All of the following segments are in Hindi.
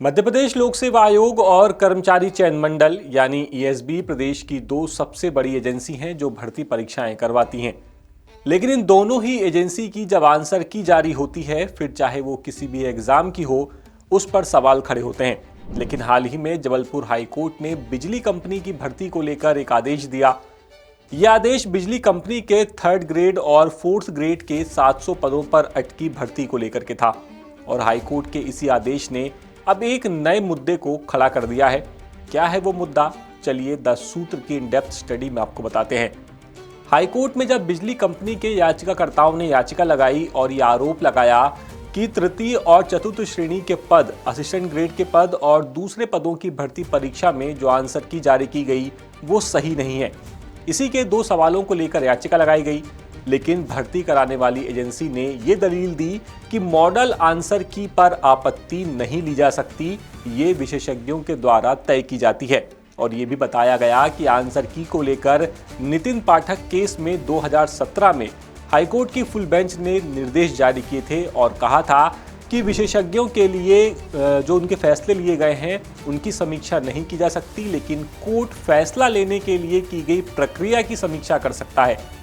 मध्य प्रदेश लोक सेवा आयोग और कर्मचारी चयन मंडल यानी ईएसबी प्रदेश की दो सबसे बड़ी एजेंसी हैं जो भर्ती परीक्षाएं करवाती हैं। लेकिन इन दोनों ही एजेंसी की जब आंसर की जारी होती है, फिर चाहे वो किसी भी एग्जाम की हो, उस पर सवाल खड़े होते हैं। लेकिन हाल ही में जबलपुर हाई कोर्ट ने बिजली कंपनी की भर्ती को लेकर एक आदेश दिया। यह आदेश बिजली कंपनी के 3rd ग्रेड और 4th ग्रेड के 700 पदों पर अटकी भर्ती को लेकर के था और हाईकोर्ट के इसी आदेश ने अब एक नए मुद्दे को खड़ा कर दिया है। क्या है वो मुद्दा, चलिए 10 सूत्र की इन डेप्थ स्टडी में आपको बताते हैं। हाईकोर्ट में जब बिजली कंपनी के याचिकाकर्ताओं ने याचिका लगाई और ये आरोप लगाया कि तृतीय और चतुर्थ श्रेणी के पद, असिस्टेंट ग्रेड के पद और दूसरे पदों की भर्ती परीक्षा में जो आंसर की जारी की गई वो सही नहीं है, इसी के 2 सवालों को लेकर याचिका लगाई गई। लेकिन भर्ती कराने वाली एजेंसी ने ये दलील दी कि मॉडल आंसर की पर आपत्ति नहीं ली जा सकती, ये विशेषज्ञों के द्वारा तय की जाती है। और ये भी बताया गया कि आंसर की को लेकर नितिन पाठक केस में 2017 में हाईकोर्ट की फुल बेंच ने निर्देश जारी किए थे और कहा था कि विशेषज्ञों के लिए जो उनके फैसले लिए गए हैं उनकी समीक्षा नहीं की जा सकती, लेकिन कोर्ट फैसला लेने के लिए की गई प्रक्रिया की समीक्षा कर सकता है।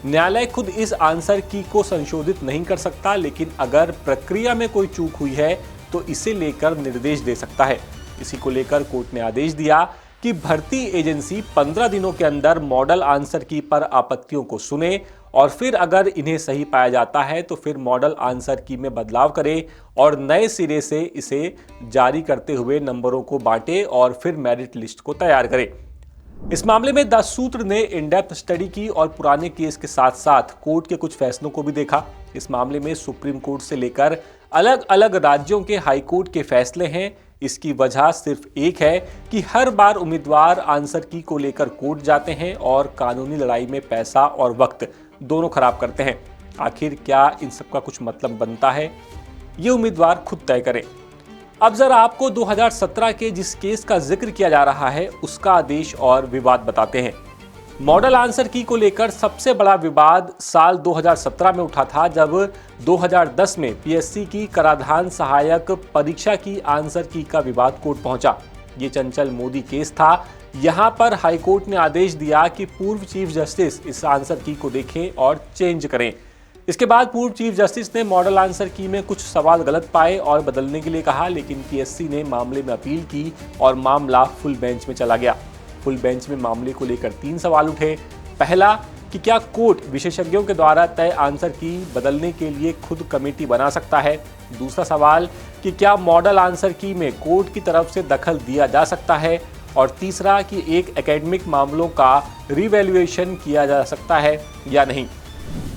न्यायालय खुद इस आंसर की को संशोधित नहीं कर सकता, लेकिन अगर प्रक्रिया में कोई चूक हुई है तो इसे लेकर निर्देश दे सकता है। इसी को लेकर कोर्ट ने आदेश दिया कि भर्ती एजेंसी 15 दिनों के अंदर मॉडल आंसर की पर आपत्तियों को सुने और फिर अगर इन्हें सही पाया जाता है तो फिर मॉडल आंसर की में बदलाव करे और नए सिरे से इसे जारी करते हुए नंबरों को बांटे और फिर मेरिट लिस्ट को तैयार करे। इस मामले में 10 सूत्र ने इन डेप्थ स्टडी की और पुराने केस के साथ साथ कोर्ट के कुछ फैसलों को भी देखा। इस मामले में सुप्रीम कोर्ट से लेकर अलग अलग राज्यों के हाई कोर्ट के फैसले हैं। इसकी वजह सिर्फ एक है कि हर बार उम्मीदवार आंसर की को लेकर कोर्ट जाते हैं और कानूनी लड़ाई में पैसा और वक्त दोनों खराब करते हैं। आखिर क्या इन सब का कुछ मतलब बनता है, ये उम्मीदवार खुद तय करें। अब जरा आपको 2017 के जिस केस का जिक्र किया जा रहा है उसका आदेश और विवाद बताते हैं। मॉडल आंसर की को लेकर सबसे बड़ा विवाद साल 2017 में उठा था, जब 2010 में पीएससी की कराधान सहायक परीक्षा की आंसर की का विवाद कोर्ट पहुंचा। ये चंचल मोदी केस था। यहां पर हाईकोर्ट ने आदेश दिया कि पूर्व चीफ जस्टिस इस आंसर की को देखें और चेंज करें। इसके बाद पूर्व चीफ जस्टिस ने मॉडल आंसर की में कुछ सवाल गलत पाए और बदलने के लिए कहा, लेकिन पीएससी ने मामले में अपील की और मामला फुल बेंच में चला गया। फुल बेंच में मामले को लेकर 3 सवाल उठे। पहला कि क्या कोर्ट विशेषज्ञों के द्वारा तय आंसर की बदलने के लिए खुद कमेटी बना सकता है। दूसरा सवाल कि क्या मॉडल आंसर की में कोर्ट की तरफ से दखल दिया जा सकता है। और तीसरा कि एक एकेडमिक मामलों का रिवैल्यूएशन किया जा सकता है या नहीं।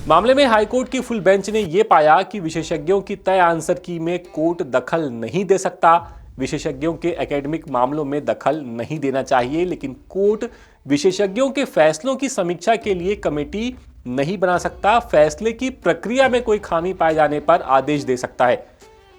मामले में हाईकोर्ट की फुल बेंच ने यह पाया कि विशेषज्ञों की तय आंसर की में कोर्ट दखल नहीं दे सकता। विशेषज्ञों के एकेडमिक मामलों में दखल नहीं देना चाहिए, लेकिन कोर्ट विशेषज्ञों के फैसलों की समीक्षा के लिए कमेटी नहीं बना सकता। फैसले की प्रक्रिया में कोई खामी पाए जाने पर आदेश दे सकता है।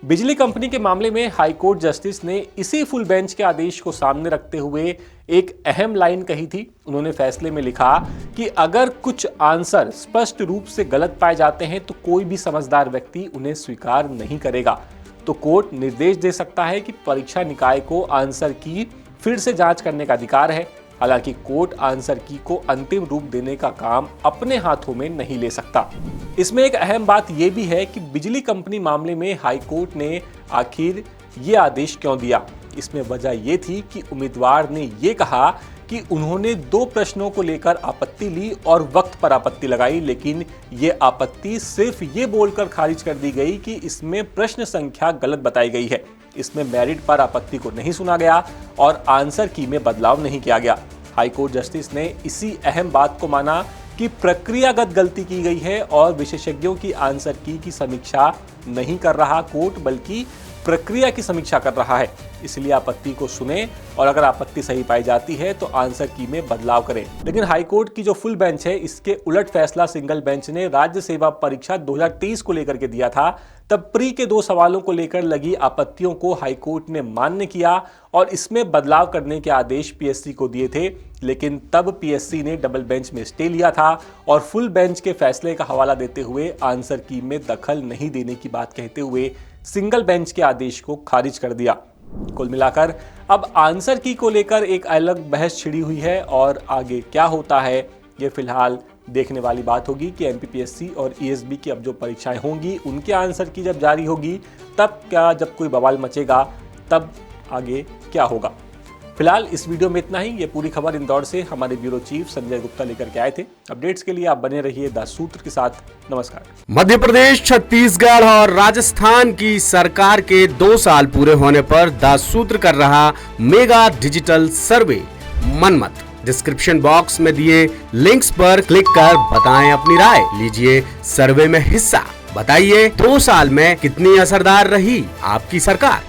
बिजली कंपनी के मामले में हाईकोर्ट जस्टिस ने इसी फुल बेंच के आदेश को सामने रखते हुए एक अहम लाइन कही थी। उन्होंने फैसले में लिखा कि अगर कुछ आंसर स्पष्ट रूप से गलत पाए जाते हैं तो कोई भी समझदार व्यक्ति उन्हें स्वीकार नहीं करेगा, तो कोर्ट निर्देश दे सकता है कि परीक्षा निकाय को आंसर की फिर से जांच करने का अधिकार है। हालांकि कोर्ट आंसर की को अंतिम रूप देने का काम अपने हाथों में नहीं ले सकता। इसमें एक अहम बात यह भी है कि बिजली कंपनी मामले में हाईकोर्ट ने आखिर ये आदेश क्यों दिया। इसमें वजह यह थी कि उम्मीदवार ने यह कहा कि उन्होंने 2 प्रश्नों को लेकर आपत्ति ली और वक्त पर आपत्ति लगाई, लेकिन ये आपत्ति सिर्फ ये बोलकर खारिज कर दी गई कि इसमें प्रश्न संख्या गलत बताई गई है। इसमें मेरिट पर आपत्ति को नहीं सुना गया और आंसर की में बदलाव नहीं किया गया। हाईकोर्ट जस्टिस ने इसी अहम बात को माना कि प्रक्रियागत गलती की गई है और विशेषज्ञों की आंसर की समीक्षा नहीं कर रहा कोर्ट, बल्कि प्रक्रिया की समीक्षा कर रहा है। इसलिए आपत्ति को सुने और अगर आपत्ति सही पाई जाती है तो आंसर की में बदलाव करें। लेकिन हाईकोर्ट की जो फुल बेंच है, इसके उलट फैसला सिंगल बेंच ने राज्य सेवा परीक्षा 2023 को लेकर के दिया था। तब प्री के 2 सवालों को लेकर लगी आपत्तियों को हाईकोर्ट ने मान्य किया और इसमें बदलाव करने के आदेश पीएससी को दिए थे। लेकिन तब पीएससी ने डबल बेंच में स्टे लिया था और फुल बेंच के फैसले का हवाला देते हुए आंसर की में दखल नहीं देने की बात कहते हुए सिंगल बेंच के आदेश को खारिज कर दिया। कुल मिलाकर अब आंसर की को लेकर एक अलग बहस छिड़ी हुई है और आगे क्या होता है ये फिलहाल देखने वाली बात होगी कि एमपीपीएससी और ईएसबी की अब जो परीक्षाएं होंगी उनके आंसर की जब जारी होगी तब क्या, जब कोई बवाल मचेगा तब आगे क्या होगा। फिलहाल इस वीडियो में इतना ही। ये पूरी खबर इंदौर से हमारे ब्यूरो चीफ संजय गुप्ता लेकर के आए थे। अपडेट्स के लिए आप बने रहिए द सूत्र के साथ। नमस्कार। मध्य प्रदेश, छत्तीसगढ़ और राजस्थान की सरकार के 2 साल पूरे होने पर द सूत्र कर रहा mega digital survey Manmath. Description box में दिए लिंक्स पर क्लिक कर बताएं अपनी राय। लीजिए सर्वे में हिस्सा। बताइए 2 साल में कितनी असरदार रही आपकी सरकार।